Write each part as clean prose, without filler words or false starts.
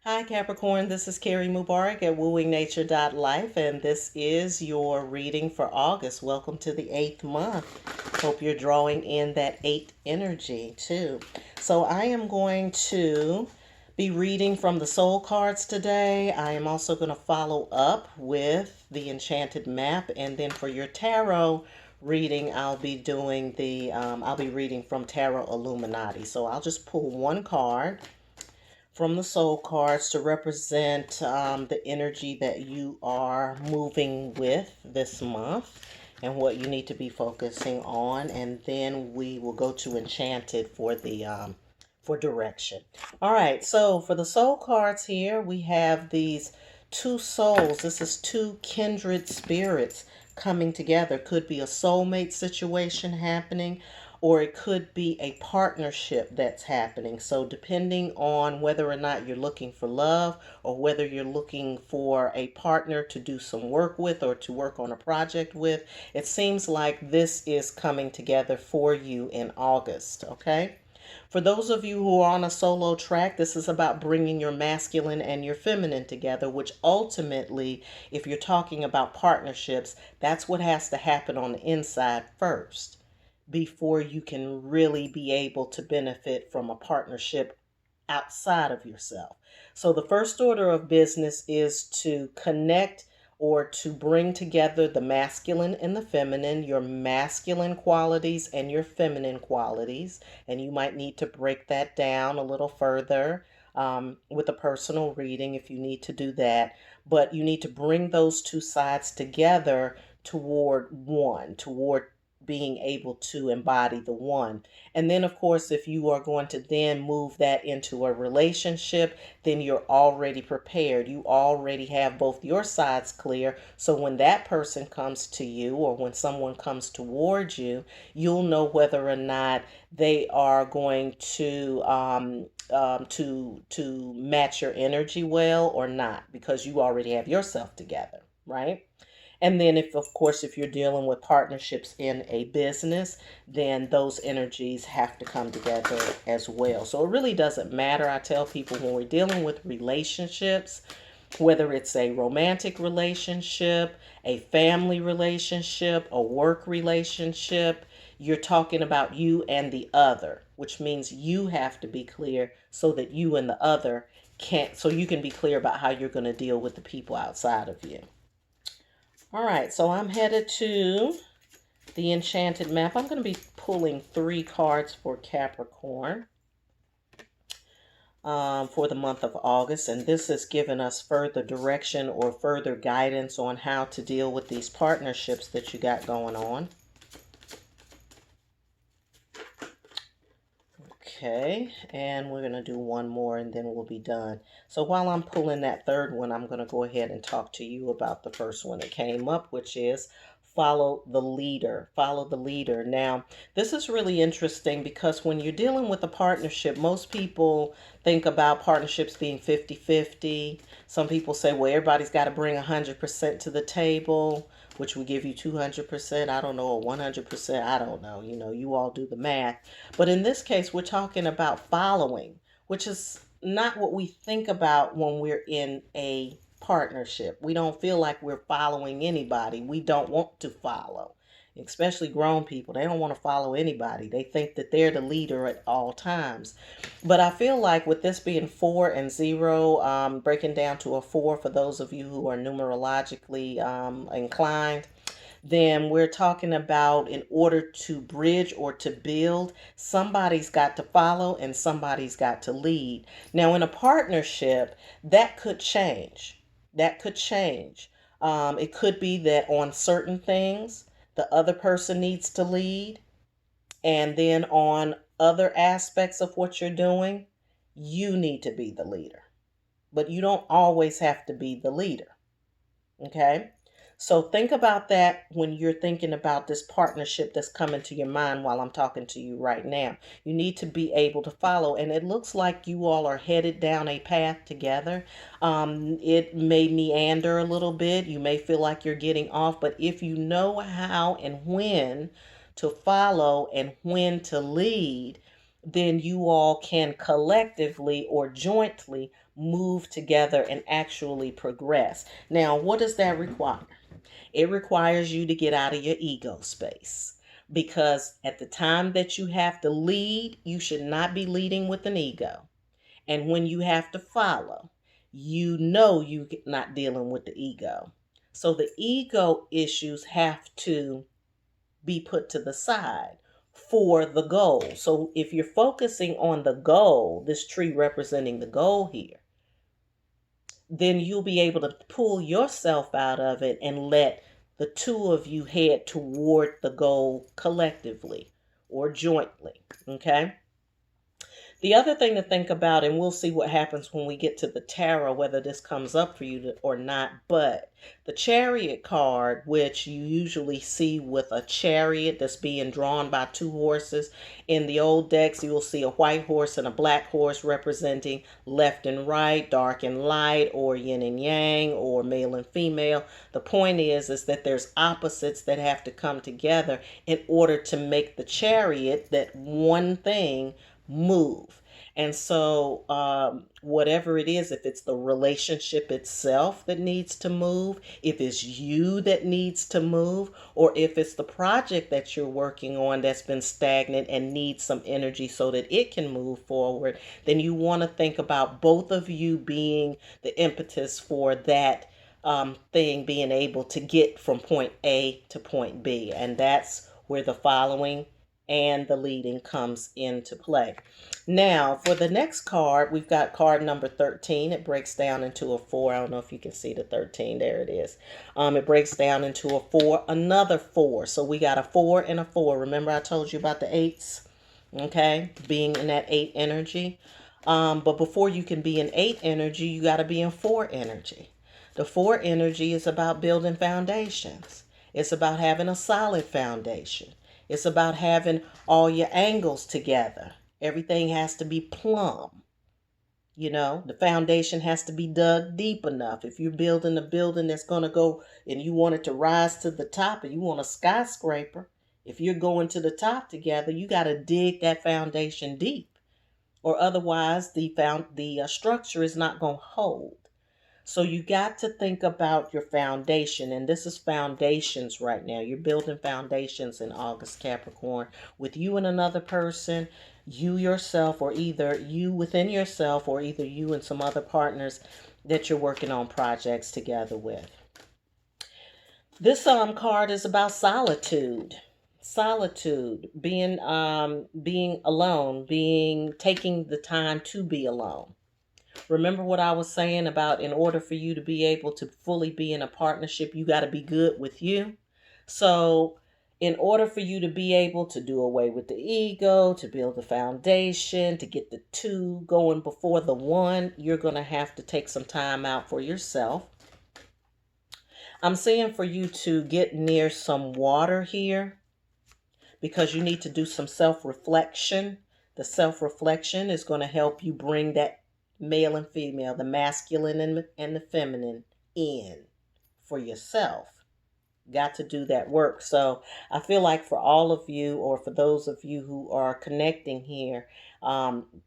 Hi Capricorn, this is Carrie Mubarak at wooingnature.life, and this is your reading for August. Welcome to the 8th month. Hope you're drawing in that 8 energy too. So I am going to be reading from the soul cards today. I am also going to follow up with the Enchanted map, and then for your tarot reading, I'll be reading from Tarot Illuminati. So I'll just pull one card from the soul cards to represent the energy that you are moving with this month and what you need to be focusing on, and then we will go to Enchanted for the for direction. All right, so for the soul cards here, we have these two souls. This is two kindred spirits coming together. Could be a soulmate situation happening, or it could be a partnership that's happening. So depending on whether or not you're looking for love or whether you're looking for a partner to do some work with or to work on a project with, it seems like this is coming together for you in August, okay? For those of you who are on a solo track, this is about bringing your masculine and your feminine together, which ultimately, if you're talking about partnerships, that's what has to happen on the inside first before you can really be able to benefit from a partnership outside of yourself. So the first order of business is to connect or to bring together the masculine and the feminine, your masculine qualities and your feminine qualities. And you might need to break that down a little further with a personal reading if you need to do that. But you need to bring those two sides together toward being able to embody the one. And then, of course, if you are going to then move that into a relationship, then you're already prepared. You already have both your sides clear. So when that person comes to you or when someone comes towards you, you'll know whether or not they are going to match your energy well or not, because you already have yourself together, right? And then if, of course, if you're dealing with partnerships in a business, then those energies have to come together as well. So it really doesn't matter. I tell people when we're dealing with relationships, whether it's a romantic relationship, a family relationship, a work relationship, you're talking about you and the other, which means you have to be clear so that you and the other so you can be clear about how you're going to deal with the people outside of you. All right, so I'm headed to the Enchanted map. I'm going to be pulling 3 cards for Capricorn for the month of August, and this is giving us further direction or further guidance on how to deal with these partnerships that you got going on. Okay, and we're going to do one more and then we'll be done. So while I'm pulling that third one, I'm going to go ahead and talk to you about the first one that came up, which is follow the leader. Follow the leader. Now, this is really interesting because when you're dealing with a partnership, most people think about partnerships being 50-50. Some people say, well, everybody's got to bring 100% to the table, which would give you 200%, I don't know, or 100%, I don't know. You all do the math. But in this case, we're talking about following, which is not what we think about when we're in a partnership. We don't feel like we're following anybody. We don't want to follow, especially grown people. They don't want to follow anybody. They think that they're the leader at all times. But I feel like with this being 4 and 0, breaking down to a 4 for those of you who are numerologically inclined, then we're talking about in order to bridge or to build, somebody's got to follow and somebody's got to lead. Now, in a partnership, that could change. That could change. It could be that on certain things, the other person needs to lead. And then on other aspects of what you're doing, you need to be the leader. But you don't always have to be the leader. Okay? So think about that when you're thinking about this partnership that's coming to your mind while I'm talking to you right now. You need to be able to follow. And it looks like you all are headed down a path together. It may meander a little bit. You may feel like you're getting off. But if you know how and when to follow and when to lead, then you all can collectively or jointly move together and actually progress. Now, what does that require? It requires you to get out of your ego space. Because at the time that you have to lead, you should not be leading with an ego. And when you have to follow, you know you're not dealing with the ego. So the ego issues have to be put to the side for the goal. So if you're focusing on the goal, this tree representing the goal here, then you'll be able to pull yourself out of it and let the two of you head toward the goal collectively or jointly. Okay? The other thing to think about, and we'll see what happens when we get to the tarot, whether this comes up for you or not, but the Chariot card, which you usually see with a chariot that's being drawn by two horses. In the old decks, you will see a white horse and a black horse representing left and right, dark and light, or yin and yang, or male and female. The point is that there's opposites that have to come together in order to make the chariot, that one thing, move. And so whatever it is, if it's the relationship itself that needs to move, if it's you that needs to move, or if it's the project that you're working on that's been stagnant and needs some energy so that it can move forward, then you want to think about both of you being the impetus for that thing being able to get from point A to point B. And that's where the following and the leading comes into play. Now, for the next card, we've got card number 13. It breaks down into a 4. I don't know if you can see the 13. There it is. It breaks down into a 4, another 4. So we got a 4 and a 4. Remember I told you about the 8s? Okay, being in that 8 energy. But before you can be in 8 energy, you got to be in 4 energy. The 4 energy is about building foundations. It's about having a solid foundation. It's about having all your angles together. Everything has to be plumb. You know, the foundation has to be dug deep enough. If you're building a building that's going to go and you want it to rise to the top, and you want a skyscraper, if you're going to the top together, you got to dig that foundation deep, or otherwise the structure is not going to hold. So you got to think about your foundation, and this is foundations right now. You're building foundations in August, Capricorn, with you and another person, you yourself, or either you within yourself, or either you and some other partners that you're working on projects together with. This card is about solitude. Solitude, being alone, taking the time to be alone. Remember what I was saying about, in order for you to be able to fully be in a partnership, you got to be good with you. So in order for you to be able to do away with the ego, to build the foundation, to get the 2 going before the 1, you're going to have to take some time out for yourself. I'm saying for you to get near some water here, because you need to do some self-reflection. The self-reflection is going to help you bring that male and female, the masculine and the feminine, in for yourself. Got to do that work. So I feel like for all of you, or for those of you who are connecting here,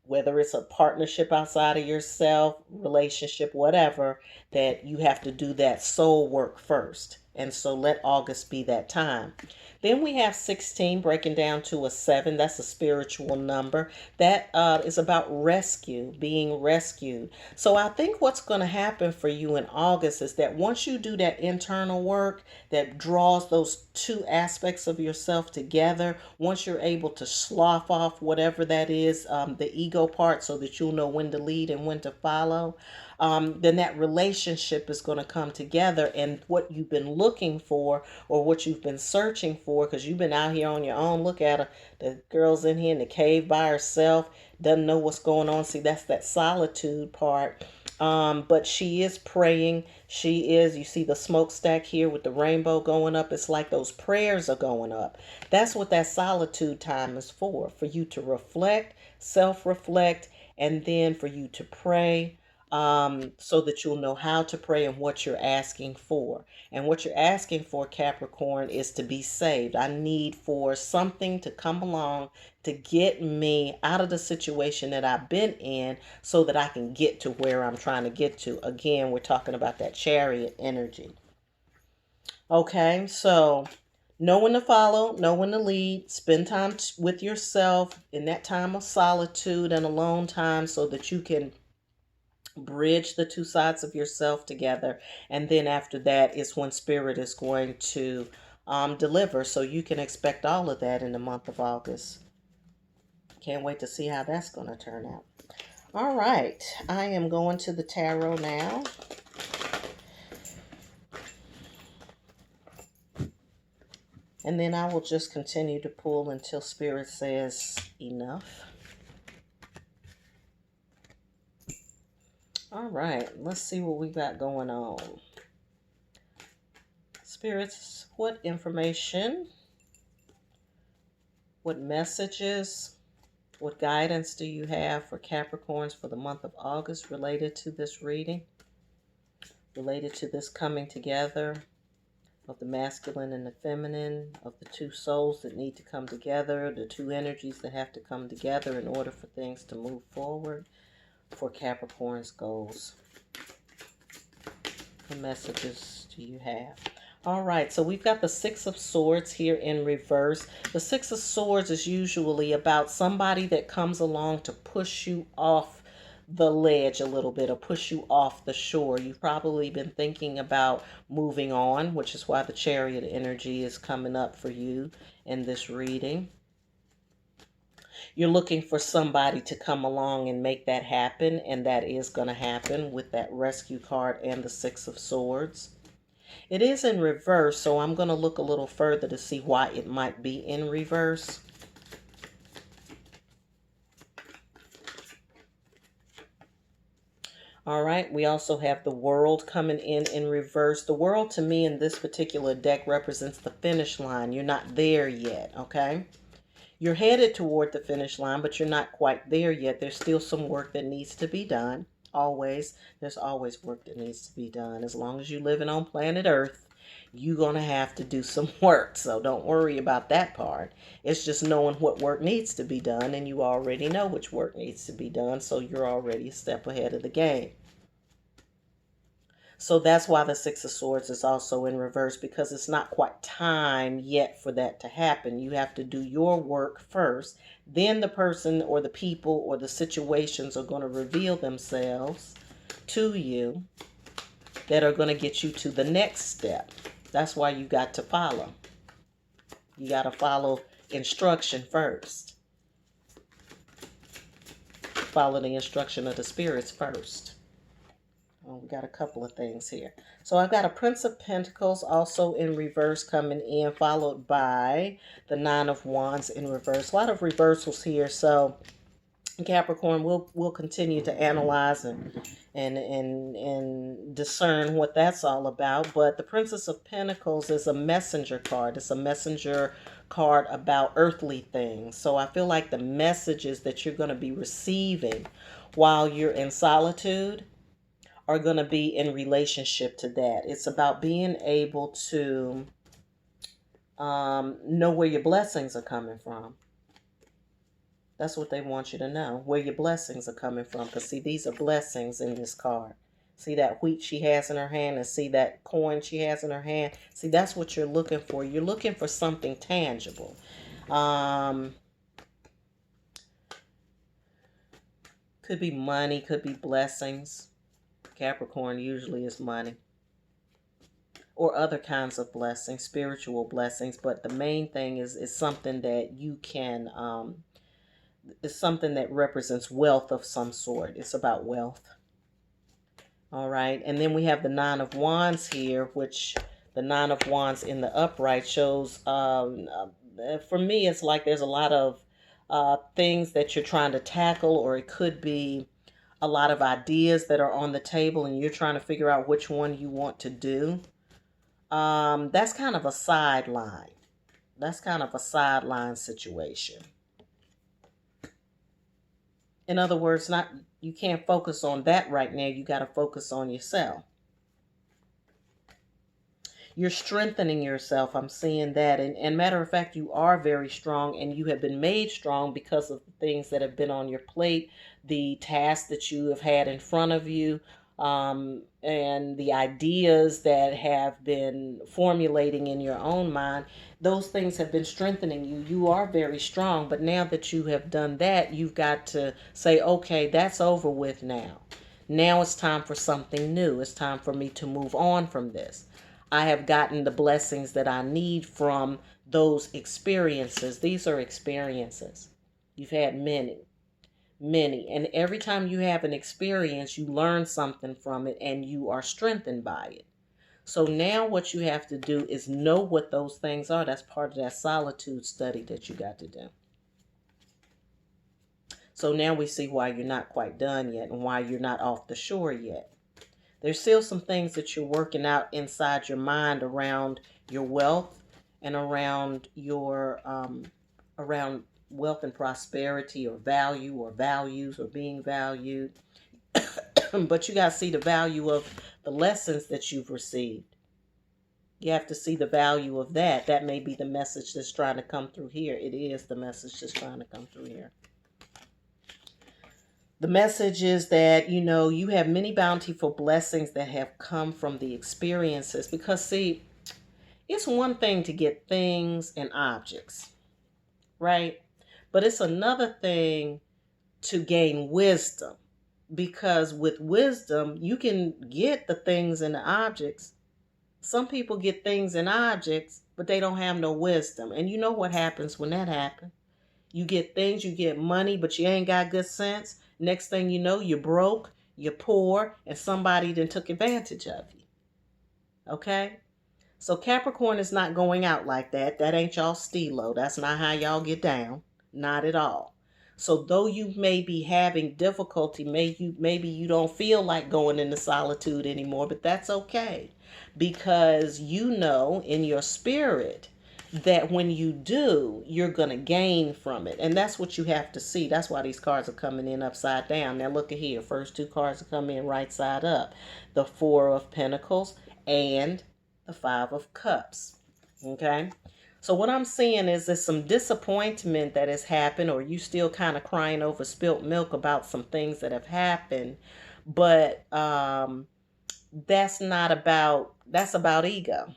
whether it's a partnership outside of yourself, relationship, whatever, that you have to do that soul work first. And so let August be that time. Then we have 16 breaking down to a 7. That's a spiritual number. That is about rescue, being rescued. So I think what's going to happen for you in August is that once you do that internal work that draws those 2 aspects of yourself together, once you're able to slough off whatever that is, the ego part, so that you'll know when to lead and when to follow, then that relationship is going to come together. And what you've been looking for, or what you've been searching for, because you've been out here on your own. Look at her. The girl's in here in the cave by herself, doesn't know what's going on. See, that's that solitude part. But she is praying. You see the smokestack here with the rainbow going up. It's like those prayers are going up. That's what that solitude time is for you to reflect, self-reflect, and then for you to pray. so that you'll know how to pray and what you're asking for. And what you're asking for, Capricorn, is to be saved. I need for something to come along to get me out of the situation that I've been in so that I can get to where I'm trying to get to. Again, we're talking about that Chariot energy. Okay, so know when to follow, know when to lead, spend time with yourself in that time of solitude and alone time so that you can bridge the two sides of yourself together. And then after that is when Spirit is going to deliver. So you can expect all of that in the month of August. Can't wait to see how that's going to turn out. All right, I am going to the tarot now. And then I will just continue to pull until Spirit says enough. All right, let's see what we got going on. Spirits, what information, what messages, what guidance do you have for Capricorns for the month of August related to this reading, related to this coming together of the masculine and the feminine, of the two souls that need to come together, the two energies that have to come together in order for things to move forward for Capricorn's goals? What messages do you have? All right, so we've got the Six of Swords here in reverse. The Six of Swords is usually about somebody that comes along to push you off the ledge a little bit or push you off the shore. You've probably been thinking about moving on, which is why the Chariot energy is coming up for you in this reading. You're looking for somebody to come along and make that happen, and that is going to happen with that Rescue card and the Six of Swords. It is in reverse, so I'm going to look a little further to see why it might be in reverse. All right, we also have the World coming in reverse. The World, to me, in this particular deck represents the finish line. You're not there yet, okay? You're headed toward the finish line, but you're not quite there yet. There's still some work that needs to be done. Always. There's always work that needs to be done. As long as you're living on planet Earth, you're going to have to do some work. So don't worry about that part. It's just knowing what work needs to be done, and you already know which work needs to be done, so you're already a step ahead of the game. So that's why the Six of Swords is also in reverse, because it's not quite time yet for that to happen. You have to do your work first. Then the person or the people or the situations are going to reveal themselves to you that are going to get you to the next step. That's why you got to follow. You got to follow instruction first. Follow the instruction of the spirits first. We got a couple of things here. So I've got a Prince of Pentacles also in reverse coming in, followed by the Nine of Wands in reverse. A lot of reversals here. So Capricorn, we'll continue to analyze and discern what that's all about. But the Princess of Pentacles is a messenger card. It's a messenger card about earthly things. So I feel like the messages that you're going to be receiving while you're in solitude are going to be in relationship to that. It's about being able to know where your blessings are coming from. That's what they want you to know, where your blessings are coming from. Because see, these are blessings in this card. See that wheat she has in her hand and see that coin she has in her hand. See, that's what you're looking for. You're looking for something tangible. Could be money, could be blessings. Capricorn usually is money or other kinds of blessings, spiritual blessings. But the main thing is something that you can, it's something that represents wealth of some sort. It's about wealth. All right. And then we have the Nine of Wands here, which the Nine of Wands in the upright shows, for me, it's like there's a lot of things that you're trying to tackle, or it could be a lot of ideas that are on the table and you're trying to figure out which one you want to do. That's kind of a sideline. That's kind of a sideline situation. In other words, You can't focus on that right now. You got to focus on yourself. You're strengthening yourself. I'm seeing that. And matter of fact, you are very strong, and you have been made strong because of the things that have been on your plate, the tasks that you have had in front of you, and the ideas that have been formulating in your own mind. Those things have been strengthening you. You are very strong, but now that you have done that, you've got to say, okay, that's over with now. Now it's time for something new. It's time for me to move on from this. I have gotten the blessings that I need from those experiences. These are experiences. You've had many, many. And every time you have an experience, you learn something from it and you are strengthened by it. So now what you have to do is know what those things are. That's part of that solitude study that you got to do. So now we see why you're not quite done yet and why you're not off the shore yet. There's still some things that you're working out inside your mind around your wealth and around your around wealth and prosperity or value or values or being valued. But you got to see the value of the lessons that you've received. You have to see the value of that. That may be the message that's trying to come through here. It is the message that's trying to come through here. The message is that, you have many bountiful blessings that have come from the experiences. Because, see, it's one thing to get things and objects, right? But it's another thing to gain wisdom. Because with wisdom, you can get the things and the objects. Some people get things and objects, but they don't have no wisdom. And you know what happens when that happens. You get things, you get money, but you ain't got good sense. Next thing you know, you're broke, you're poor, and somebody then took advantage of you. Okay? So Capricorn is not going out like that. That ain't y'all stilo. That's not how y'all get down. Not at all. So though you may be having difficulty, maybe you don't feel like going into solitude anymore, but that's okay. Because you know in your spirit that when you do, you're going to gain from it. And that's what you have to see. That's why these cards are coming in upside down. Now look at here. First two cards are coming in right side up. The Four of Pentacles and the Five of Cups. Okay? So what I'm seeing is there's some disappointment that has happened, or you still kind of crying over spilt milk about some things that have happened. But that's about ego.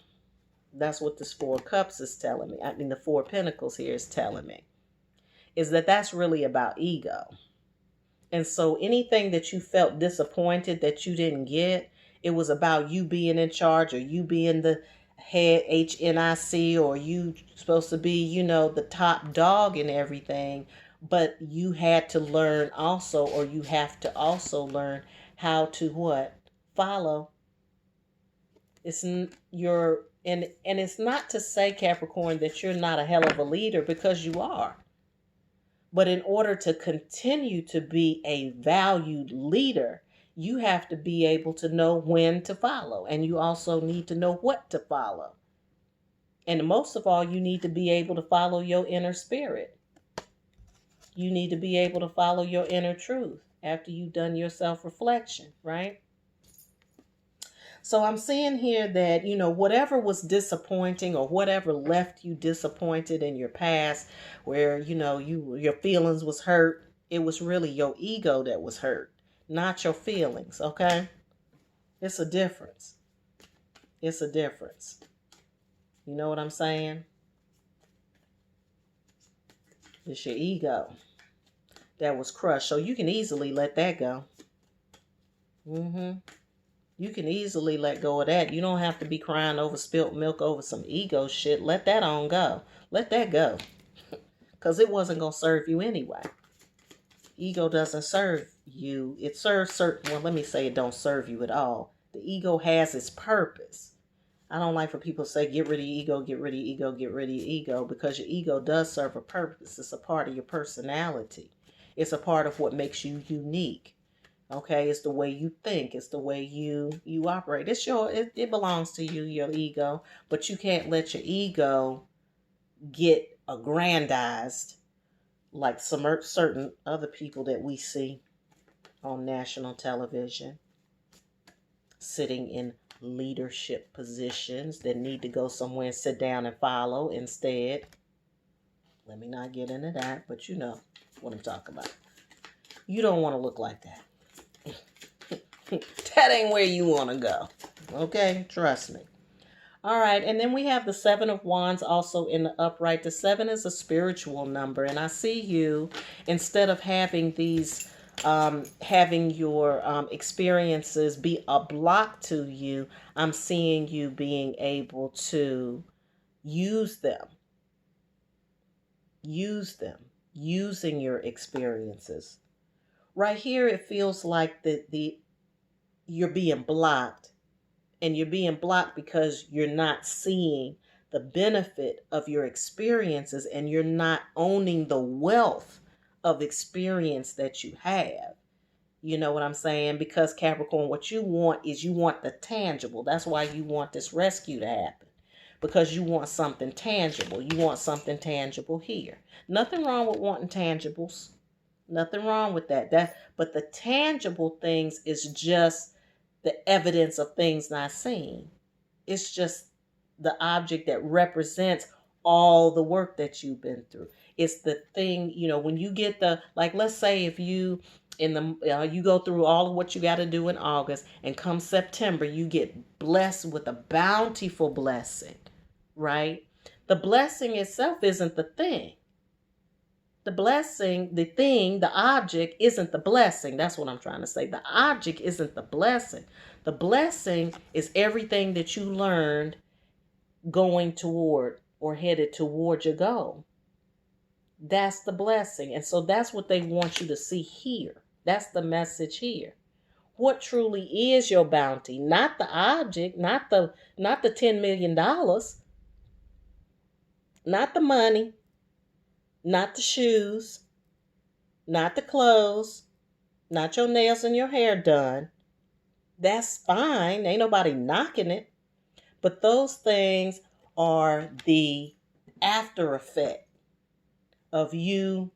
That's what this Four of Cups is telling me. I mean, the Four of Pentacles here is telling me. Is that's really about ego. And so anything that you felt disappointed that you didn't get, it was about you being in charge or you being the head HNIC or you supposed to be, the top dog in everything. But you had to learn also, or you have to also learn how to what? Follow. It's your... And it's not to say, Capricorn, that you're not a hell of a leader, because you are. But in order to continue to be a valued leader, you have to be able to know when to follow. And you also need to know what to follow. And most of all, you need to be able to follow your inner spirit. You need to be able to follow your inner truth after you've done your self-reflection, right? So I'm seeing here that, whatever was disappointing or whatever left you disappointed in your past, where, your feelings was hurt, it was really your ego that was hurt, not your feelings, okay? It's a difference. It's a difference. You know what I'm saying? It's your ego that was crushed. So you can easily let that go. You can easily let go of that. You don't have to be crying over spilt milk over some ego shit. Let that on go. Let that go. Because it wasn't going to serve you anyway. Ego doesn't serve you. It serves certain... Well, let me say it don't serve you at all. The ego has its purpose. I don't like for people to say, get rid of your ego, get rid of your ego, get rid of your ego. Because your ego does serve a purpose. It's a part of your personality. It's a part of what makes you unique. Okay, it's the way you think. It's the way you operate. It belongs to you, your ego. But you can't let your ego get aggrandized like some certain other people that we see. on national television, sitting in leadership positions that need to go somewhere and sit down and follow instead. Let me not get into that, but you know what I'm talking about. You don't want to look like that. That ain't where you want to go. Okay? Trust me. All right, and then we have the Seven of Wands also in the upright. The 7 is a spiritual number, and I see you, instead of having these, having your experiences be a block to you, I'm seeing you being able to use them, using your experiences. Right here, it feels like the you're being blocked. And you're being blocked because you're not seeing the benefit of your experiences, and you're not owning the wealth of experience that you have. You know what I'm saying? Because Capricorn, what you want is you want the tangible. That's why you want this rescue to happen. Because you want something tangible. You want something tangible here. Nothing wrong with wanting tangibles. Nothing wrong with that. But the tangible things is just the evidence of things not seen. It's just the object that represents all the work that you've been through. It's the thing, when you get like, let's say if you you go through all of what you got to do in August, and come September you get blessed with a bountiful blessing, right? The blessing itself isn't the thing. The blessing, the thing, the object isn't the blessing. That's what I'm trying to say. The object isn't the blessing. The blessing is everything that you learned going toward or headed toward your goal. That's the blessing. And so that's what they want you to see here. That's the message here. What truly is your bounty? Not the object, not the $10 million, not the money, not the shoes, not the clothes, not your nails and your hair done. That's fine. Ain't nobody knocking it. But those things are the after effect of you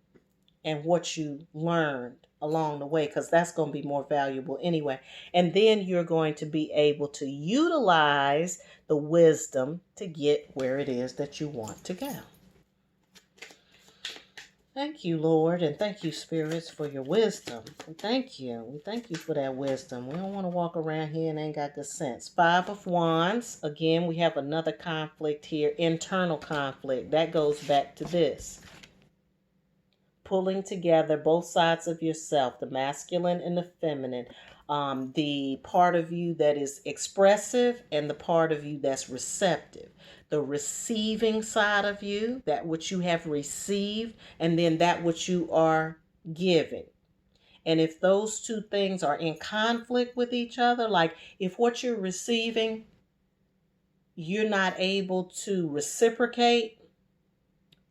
and what you learned along the way, because that's going to be more valuable anyway. And then you're going to be able to utilize the wisdom to get where it is that you want to go. Thank you, Lord, and thank you, spirits, for your wisdom. And thank you. We thank you for that wisdom. We don't want to walk around here and ain't got good sense. 5 of Wands. Again, we have another conflict here, internal conflict. That goes back to this. Pulling together both sides of yourself, the masculine and the feminine. The part of you that is expressive and the part of you that's receptive. The receiving side of you, that which you have received, and then that which you are giving. And if those two things are in conflict with each other, like if what you're receiving, you're not able to reciprocate,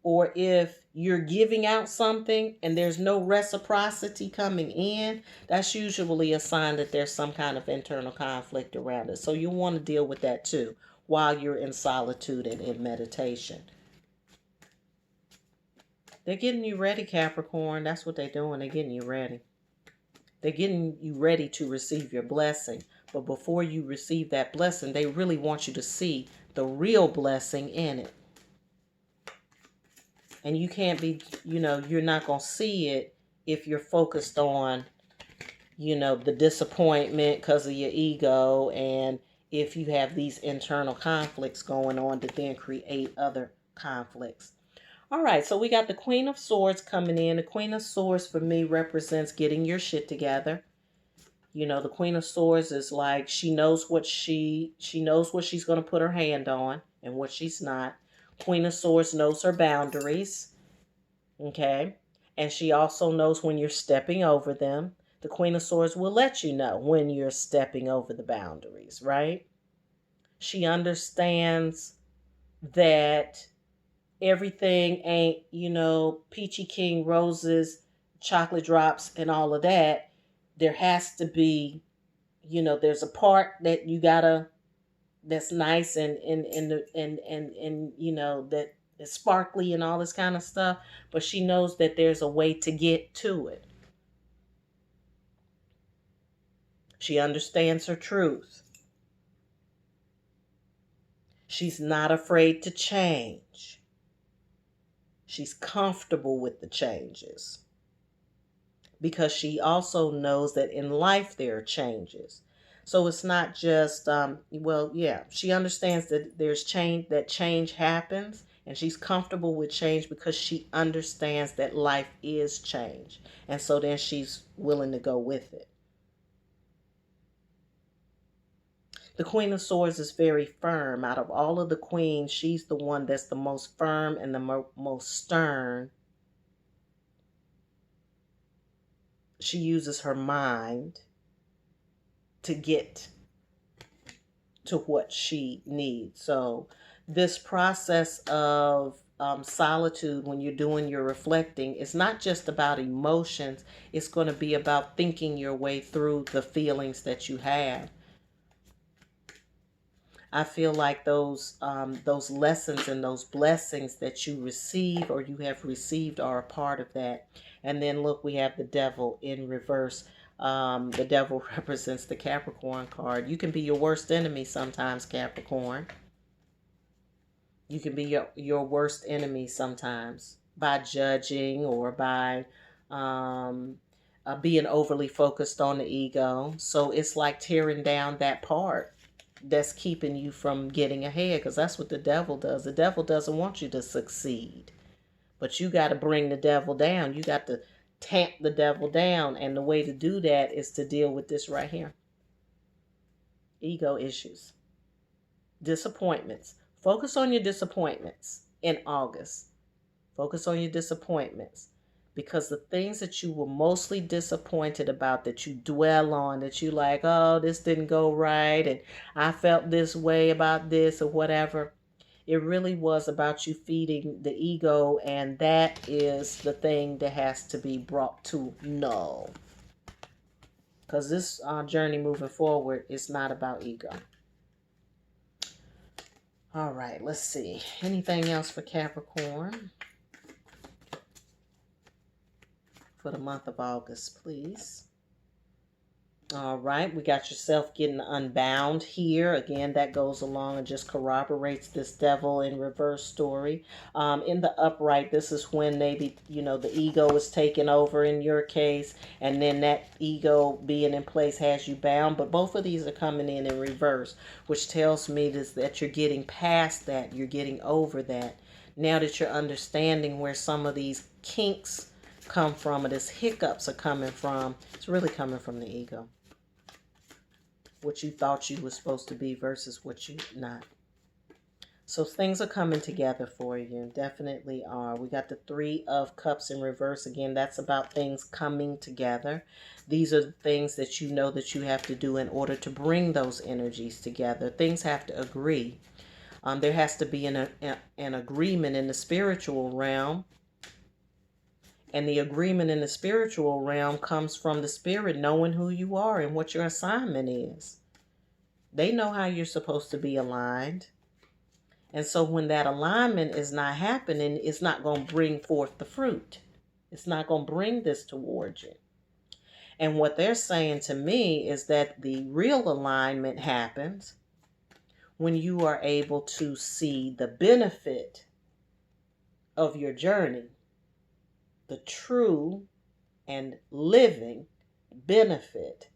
or if you're giving out something and there's no reciprocity coming in, that's usually a sign that there's some kind of internal conflict around it. So you want to deal with that too while you're in solitude and in meditation. They're getting you ready, Capricorn. That's what they're doing. They're getting you ready. They're getting you ready to receive your blessing. But before you receive that blessing, they really want you to see the real blessing in it. And you can't be, you're not going to see it if you're focused on, the disappointment because of your ego, and if you have these internal conflicts going on that then create other conflicts. All right, so we got the Queen of Swords coming in. The Queen of Swords for me represents getting your shit together. The Queen of Swords is like she knows what she's going to put her hand on and what she's not. Queen of Swords knows her boundaries. Okay? And she also knows when you're stepping over them. The Queen of Swords will let you know when you're stepping over the boundaries, right? She understands that everything ain't, peachy king roses, chocolate drops, and all of that. There has to be, there's a part that you gotta, that's nice and that is sparkly and all this kind of stuff. But she knows that there's a way to get to it. She understands her truth. She's not afraid to change. She's comfortable with the changes because she also knows that in life there are changes. So it's not just, she understands that there's change, that change happens, and she's comfortable with change because she understands that life is change. And so then she's willing to go with it. The Queen of Swords is very firm. Out of all of the queens, she's the one that's the most firm and the most stern. She uses her mind to get to what she needs. So this process of solitude, when you're doing your reflecting, it's not just about emotions. It's going to be about thinking your way through the feelings that you have. I feel like those lessons and those blessings that you receive or you have received are a part of that. And then look, we have the devil in reverse. The devil represents the Capricorn card. You can be your worst enemy sometimes, Capricorn. You can be your worst enemy sometimes by judging or by being overly focused on the ego. So it's like tearing down that part that's keeping you from getting ahead, because that's what the devil does. The devil doesn't want you to succeed, but you got to bring the devil down. You got to tamp the devil down, and the way to do that is to deal with this right here. Ego issues, disappointments. Focus on your disappointments in August. Focus on your disappointments, because the things that you were mostly disappointed about, that you dwell on, that you like, oh, this didn't go right, and I felt this way about this or whatever, it really was about you feeding the ego, and that is the thing that has to be brought to null. Because this journey moving forward is not about ego. All right, let's see. Anything else for Capricorn for the month of August, please? All right, we got yourself getting unbound here. Again, that goes along and just corroborates this devil in reverse story. In the upright, this is when maybe, the ego is taking over in your case, and then that ego being in place has you bound. But both of these are coming in reverse, which tells me that you're getting past that. You're getting over that. Now that you're understanding where some of these kinks come from, or these hiccups are coming from, it's really coming from the ego. What you thought you were supposed to be versus what you're not. So things are coming together for you. Definitely are. We got the 3 of Cups in reverse. Again, that's about things coming together. These are the things that you know that you have to do in order to bring those energies together. Things have to agree. There has to be an agreement in the spiritual realm. And the agreement in the spiritual realm comes from the spirit knowing who you are and what your assignment is. They know how you're supposed to be aligned. And so when that alignment is not happening, it's not going to bring forth the fruit. It's not going to bring this towards you. And what they're saying to me is that the real alignment happens when you are able to see the benefit of your journey. The true and living benefit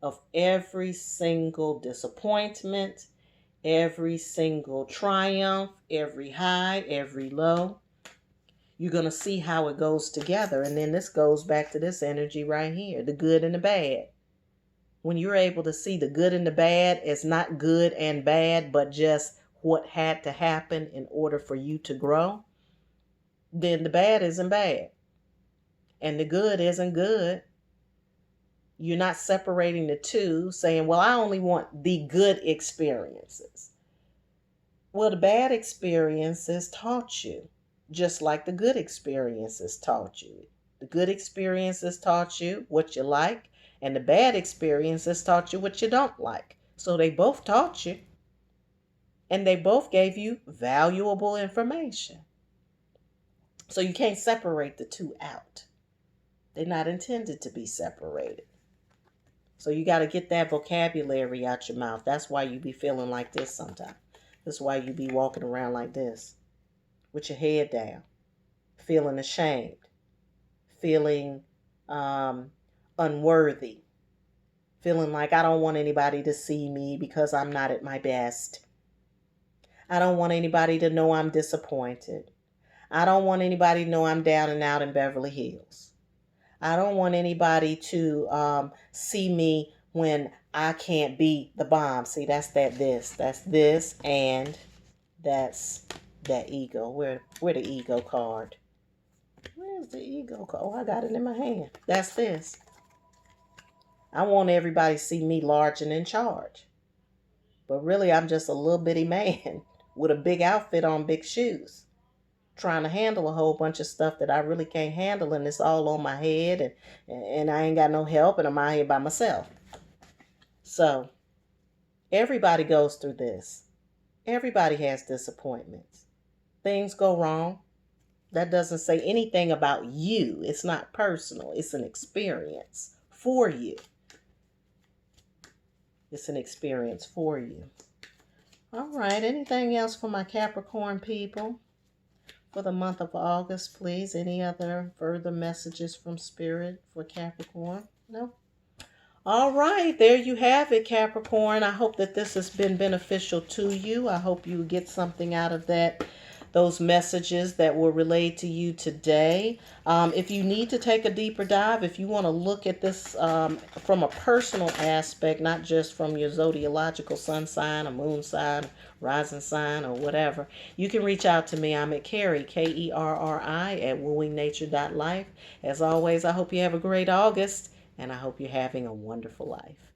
of every single disappointment, every single triumph, every high, every low. You're going to see how it goes together. And then this goes back to this energy right here, the good and the bad. When you're able to see the good and the bad, it's not good and bad, but just what had to happen in order for you to grow, then the bad isn't bad and the good isn't good. You're not separating the two, saying, well, I only want the good experiences. Well, the bad experiences taught you, just like the good experiences taught you. The good experiences taught you what you like, and the bad experiences taught you what you don't like. So they both taught you, and they both gave you valuable information. So you can't separate the two out. They're not intended to be separated. So you got to get that vocabulary out your mouth. That's why you be feeling like this sometimes. That's why you be walking around like this with your head down, feeling ashamed, feeling unworthy, feeling like I don't want anybody to see me because I'm not at my best. I don't want anybody to know I'm disappointed. I don't want anybody to know I'm down and out in Beverly Hills. I don't want anybody to see me when I can't be the bomb. See, that's this. That's this, and that's that ego. Where the ego card? Where's the ego card? Oh, I got it in my hand. That's this. I want everybody to see me large and in charge. But really, I'm just a little bitty man with a big outfit on, big shoes, trying to handle a whole bunch of stuff that I really can't handle, and it's all on my head, and I ain't got no help, and I'm out here by myself. So everybody goes through this. Everybody has disappointments. Things go wrong. That doesn't say anything about you. It's not personal. It's an experience for you. It's an experience for you. All right. Anything else for my Capricorn people for the month of August, please? Any other further messages from Spirit for Capricorn? No? All right. There you have it, Capricorn. I hope that this has been beneficial to you. I hope you get something out of those messages that were relayed to you today. If you need to take a deeper dive, if you want to look at this from a personal aspect, not just from your zodiological sun sign, or moon sign, rising sign, or whatever, you can reach out to me. I'm at Kerri, Kerri, at wooingnature.life. As always, I hope you have a great August, and I hope you're having a wonderful life.